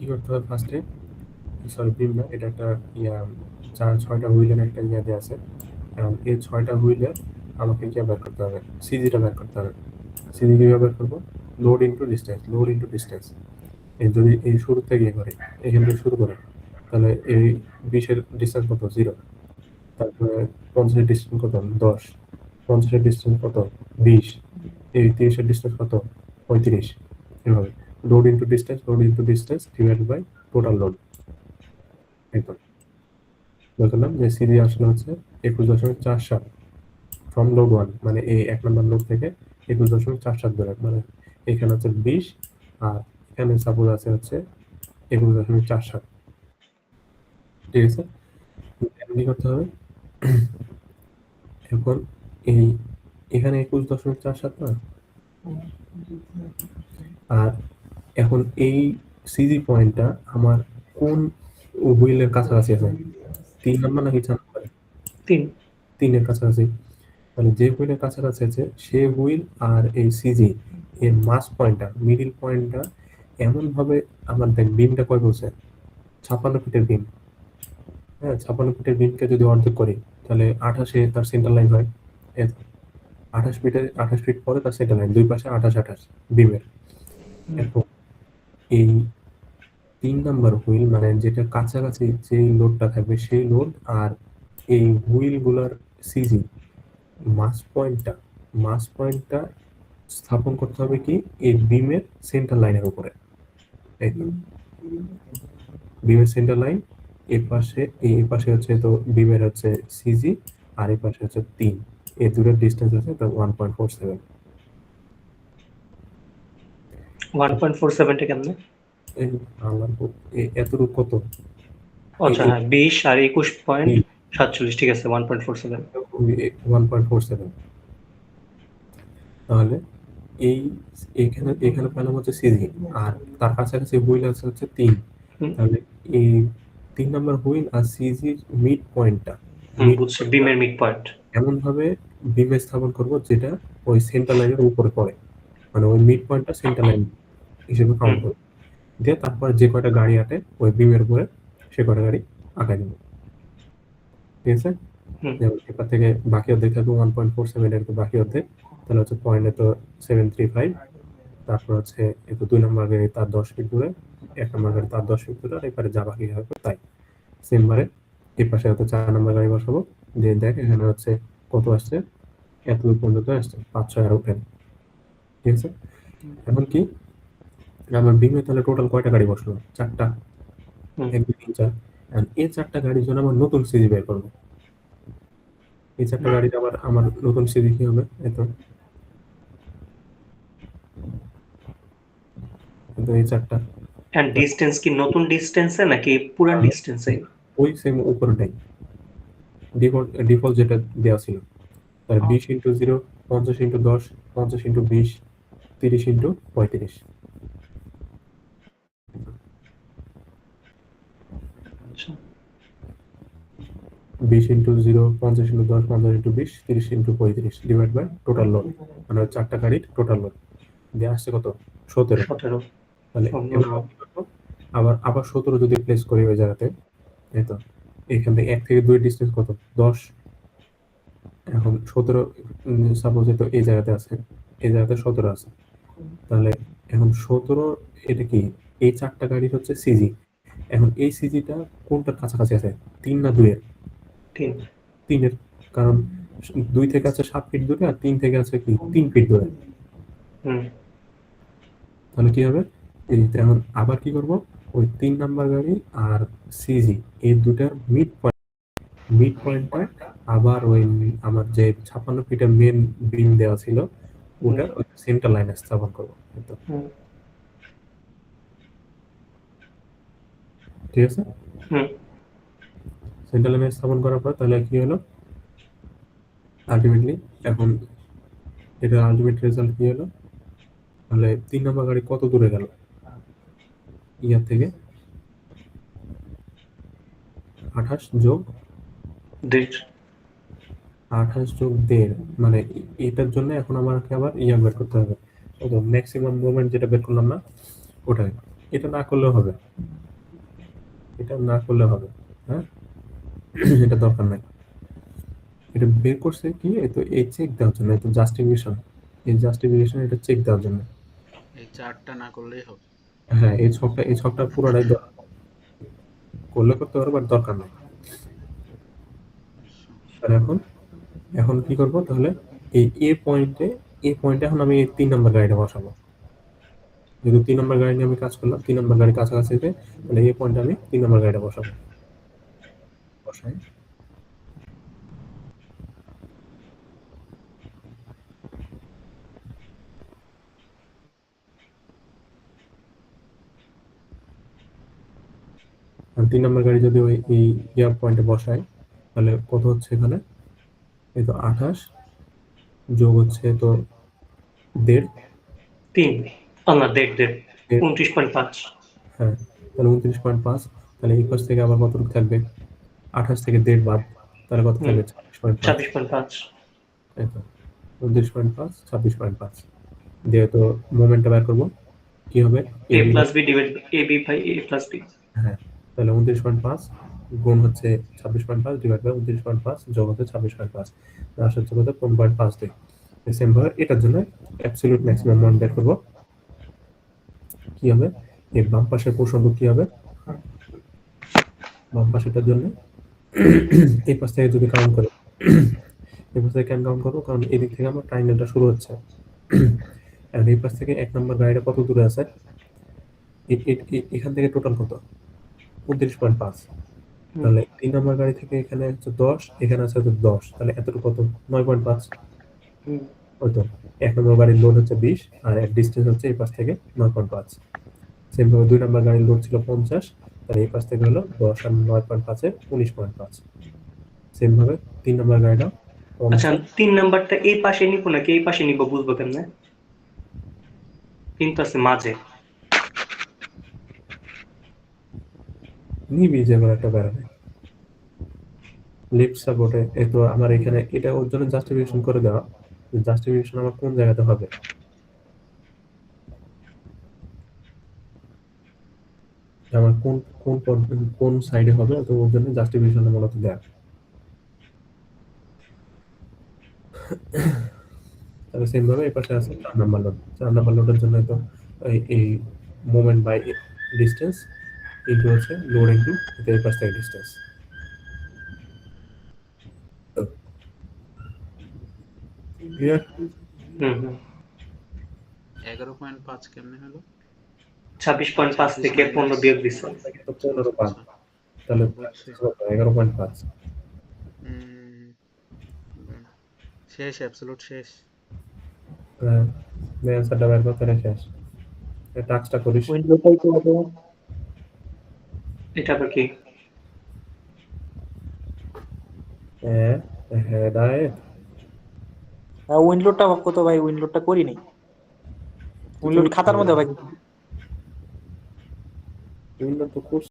কি করতে হবে ফার্স্টে, সরি বিম না, এটা একটা ইয়া 6টা হুইলের একটা ইয়া দেওয়া আছে। কারণ এই 6টা হুইলে আমাকে কি বের করতে হবে, সিজিটা বের করতে হবে। সিজি কিভাবে বের করবো? Load into distance, load into distance. এই যদি এই শুরু থেকে ইয়ে করে, এখান থেকে শুরু করে, তাহলে এই 20-এর ডিস্টেন্স কত? 0। তারপরে 50-এর ডিস্টেন্স কত? 10। 50-এর ডিস্টেন্স কত? 20। এই 30-এর ডিস্টেন্স কত? 35। এভাবে load into distance divide by total load. একদম বললাম যে সিজি আসলে হচ্ছে 21.47 ফ্রম লোড 1, মানে এই 1 নম্বর লোড থেকে 21.47 ধরে, মানে এখানে হচ্ছে 20 আর এখানে সাপোজ আছে হচ্ছে 21.47। ঠিক আছে, কি করতে হবে এখন? এই এখানে 21.47 না, আর এখন এই সিজি পয়েন্টটা আমার কোন হুইলের কাছাকাছি আছে? 3 নাম্বার নাকি 4 নাম্বার? 3-এর কাছাকাছি। মানে যে হুইলের কাছাকাছি আছে সে হুইল আর এই সিজি এর মাস পয়েন্টটা, মিডিল পয়েন্টটা এমন ভাবে আমার, দেখ বিমটা কয় বলছে? 56 ফিটের বিম। হ্যাঁ, 56 ফিটের বিমকে যদি অর্ধেক করি তাহলে 28-এ তার সেন্টার লাইন হয়। 28 ফিট পরে তার সেন্টার লাইন, দুই পাশে 28 বিমের। এখন এই 3 নাম্বার হুইল, মানে যেটা কাছাকাছি যে লোডটা থাকবে সেই লোড, আর এই হুইল গুলার সিজি মাস পয়েন্টটা স্থাপন করতে হবে কি এই বিমের সেন্টার লাইনের উপরে। একদম বিমের সেন্টার লাইন, এর পাশে হচ্ছে তো বিমের হচ্ছে সিজি, আর এই পাশে হচ্ছে 3। এই দুটোর ডিস্টেন্স আছে তো 1.47। 1.47টা কেমনে? আমার এতটুকু কত? আচ্ছা, হ্যাঁ, 20 আর 21.47, ঠিক আছে, 1.47। 1.47। তাহলে এই এখানে পেলাম হচ্ছে সিজি, আর তার কাছাকাছি হুইল আছে হচ্ছে 3। তাহলে এই 3 নাম্বার হুইল আর সিজির মিড পয়েন্টটা, বুঝছি, বিমের মিড পয়েন্ট। এমন ভাবে বিমে স্থাপন করব যেটা ওই সেন্টার লাইনের উপরে পড়ে, মানে ওই মিড পয়েন্টটা সেন্টার লাইন হিসেবে কাউন্ট করব। দিয়ে তারপর যে কয়টা গাড়ি আটে ওই বিমের উপরে সে কয়টা গাড়ি আঁকা দিব। ঠিক আছে, যেমন এবার থেকে বাকি অর্ধেক থাকবে 1.47 এর বাকি অর্ধেক, তাহলে হচ্ছে পয়েন্টে তো 735। তারপর হচ্ছে একটু 2 নম্বর গাড়ি তার 10 ফিট দূরে, 1 নম্বর গাড়ি তার 10 ফিট দূরে, আর এবারে যা বাকি হবে তাই সেম বারে এই পাশে হয়তো 4 নম্বর গাড়ি বসাবো। যে দেখ এখানে হচ্ছে কত আসছে, এতদূর পর্যন্ত আসছে 5-6 আর উঠেন। ঠিক আছে, এখন কি আমার বিমে তাহলে টোটাল কয়টা গাড়ি বসলো? 4টা। 1 2 3 4। এই 4টা গাড়ির জন্য আমার নতুন সিজি বের করবো। এই 4টা গাড়িতে আবার আমার নতুন সিজি কি হবে? এত এই 4টা এন্ড ডিসটেন্স কি নতুন ডিসটেন্সে নাকি পুরান ডিসটেন্সে? ওই সেম উপরটাই ডিফল্ট যেটা দেওয়া ছিল। তার 20 into 0, 50 into 10, 50 into 20, 30 into 35। 20 into 0, 50 into 10, 50 into 20, 30 into 35 divide by total load, মানে 4টা গাড়ির টোটাল লোড দিয়ে আসছে কত? 17। তাহলে আবার 17 যদি প্লেস করি ওই জায়গাতে, এই তো এখান থেকে 1 থেকে 2 ডিস্টেন্স কত? 10। এখন 17 সাপোজ তো এই জায়গাতে আছে, এই জায়গাতে 17 আছে। তাহলে এখন 17 এটা কি? এই 4টা গাড়ি হচ্ছে সিজি। এখন এই সিজিটা কোনটার কাছাকাছি আছে? 3 না 2 এর? 3 এর, কারণ 2 থেকে আছে 7 ফিট দূরে, আর 3 থেকে আছে কি 3 ফিট দূরে। তাহলে কি হবে? এখন আবার কি করব, ওই 3 নাম্বার গাড়ি আর সিজি এই দুটার মিড পয়েন্টটা আবার ওই আমার যে 56 ফিটের মেন বিম দেওয়া ছিল ওটার সেন্টার লাইনে স্থাপন করবো। ঠিক আছে, সেন্টার লাইনে স্থাপন করার পর তাহলে কি হলো আলটিমেটলি? এখন এটা আলটিমেট রেজাল্ট কি হলো? তাহলে 3 নম্বর গাড়ি কত দূরে গেল ইয়ার থেকে? 28 যোগ 1.5, মানে এটার জন্য এখন আমাকে আবার ইয়া বের করতে হবে, ম্যাক্সিমাম মুভমেন্ট যেটা বের করলাম না ওটাই। এটা না করলেও হবে, এটা না করলে হবে, হ্যাঁ? এটা দরকার নাই। এটা বের করছে কি, এই চেক দেওয়ার জন্য, এই জাস্টিফিকেশন, এটা চেক দেওয়ার জন্য। এই চারটা না করলেই হবে। হ্যাঁ, এই ছকটা পুরোটাই করলে করতে পারো, বাট দরকার নাই। আর এখন কি করব তাহলে, এই পয়েন্টে এখন আমি 3 নাম্বার গাড়িটা বসাবো। যেহেতু 3 নাম্বার গাড়ি নিয়ে আমি কাজ করলাম, 3 নাম্বার গাড়ি কাছাকাছি, তাহলে এই পয়েন্টে আমি 3 নাম্বার গাড়িটা বসাবো। বসাই। আর 3 নাম্বার গাড়ি যদি ওই এই পয়েন্টে বসাই, তাহলে কত হচ্ছে এখানে? এই তো 28 যোগ হচ্ছে তো 1.5, 3 না 1.5 29.5। হ্যাঁ, তাহলে 29.5। তাহলে এই পাশ থেকে আবার কতটুকু থাকবে? 28 থেকে 1.5 বাদ, তাহলে কত থাকবে? 26.5। 26.5। এই তো 29.5 26.5 দিয়ে তো মোমেন্টটা বের করবো। কি হবে? a plus b divided ab by a plus b। হ্যাঁ, তাহলে 29.5 গুণ হচ্ছে 26.5 ডিভাইড বাই 29.5 যোগ হচ্ছে 26.5, আসলে হচ্ছে কত? 15.52। সেম ভাবে এটার জন্য অ্যাবসলিউট ম্যাক্সিমাম মান বের করব। কি হবে? এই বাম পাশের পোর্শনটা কি হবে? বাম পাশেরটার জন্য এই পাশ থেকে যদি কাউন্ট করি, এই পাশ থেকে কেন কাউন্ট করবো? কারণ এদিক থেকে আমার ট্রায়াঙ্গেলটা শুরু হচ্ছে। আর এই পাশ থেকে 1 নম্বর গাড়িটা কত দূরে আছে? এখান থেকে টোটাল কত? 29.5। তাহলে 3 নম্বর গাড়ি থেকে এখানে হচ্ছে 10, এখানে আছে হচ্ছে 10, তাহলে এতটুকু কত? 9.5। ওই তো 1 নম্বর গাড়ির লোড হচ্ছে 20, আর এর ডিসটেন্স হচ্ছে এই পাশ থেকে 9.5। সেম ভাবে 2 নম্বর গাড়ির লোড ছিল 50, তাহলে এই পাশ থেকে হলো 10 আর 9.5 এর 19.5। সেম ভাবে 3 নম্বর গাড়িটা আচ্ছা 3 নাম্বারটা এই পাশে নিব নাকি এই পাশে নিব বুঝবো কেমনে? 3 তো আছে মাঝে। নিবি যে কোনো একটা ব্যাপারে লিফট সাপোর্টে। এই তো আমার এখানে এটা ওর জন্য জাস্টিফিকেশন করে দেওয়া, জাস্টিফিকেশন আমার কোন জায়গাতে হবে, আমার কোন সাইডে হবে, তো ওর জন্য জাস্টিফিকেশন মূলত দেয়া। তাহলে সেম ভাবে এই পাশে আছে 4 নাম্বার লোড। 4 নাম্বার লোডের জন্য তো এই মোমেন্ট বাই ডিসটেন্স ইনটু হচ্ছে লোড ইনটু এই পাশ থেকে ডিসটেন্স। ক্লিয়ার? 11.5 কেমনে হলো? 26.5 থেকে 15 বিয়োগ দিছে। তো 15 পাঁচ, তাহলে 11.5। শেষ, অ্যাবসলিউট শেষ। হ্যাঁ, অ্যান্সারটা বের করতে শেষ। এই টাস্কটা করিস। উইন্ডোটাই তো হবে। এটা আবার কি? হ্যাঁ, হেদায়েত। উইন্ডোটা কত ভাই? উইন্ডোটা করি নাই। উইন্ডোড খাতার মধ্যে ভাই। উইন্ডো তো কোর্স